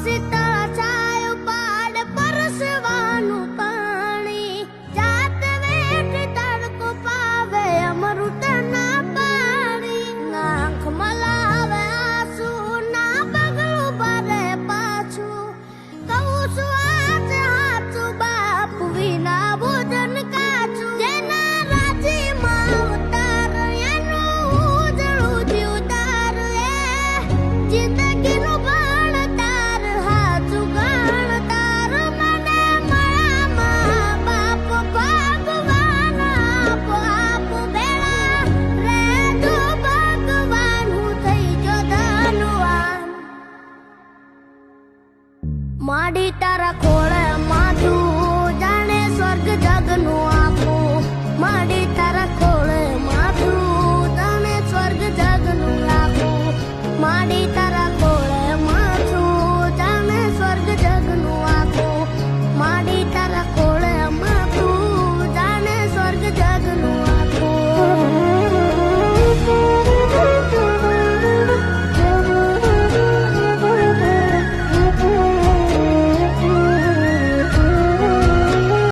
શીતળ છાયો પાડ પરસવાનું પાણી જાત વેઠ તડકો પાવે અમૃત ના પાણી નાખ મલાવે આંસુ ના પગલું ભરે પાછું કહું છું આજ હાચું બાપ વિના ભોજન કાચું જેના રાજીમાં ઉતાર એનું ઉજળું જીવતાર એ જિંદગીનું ભણતાર હાચું ગણતાર મને મળ્યામાં બાપ ભગવાન આપો આપ ભેળા રેજો ભગવાન હું થઈ ગયો ધનવાન માડી તારા ખોળે માથું જાણે સ્વર્ગ જગનું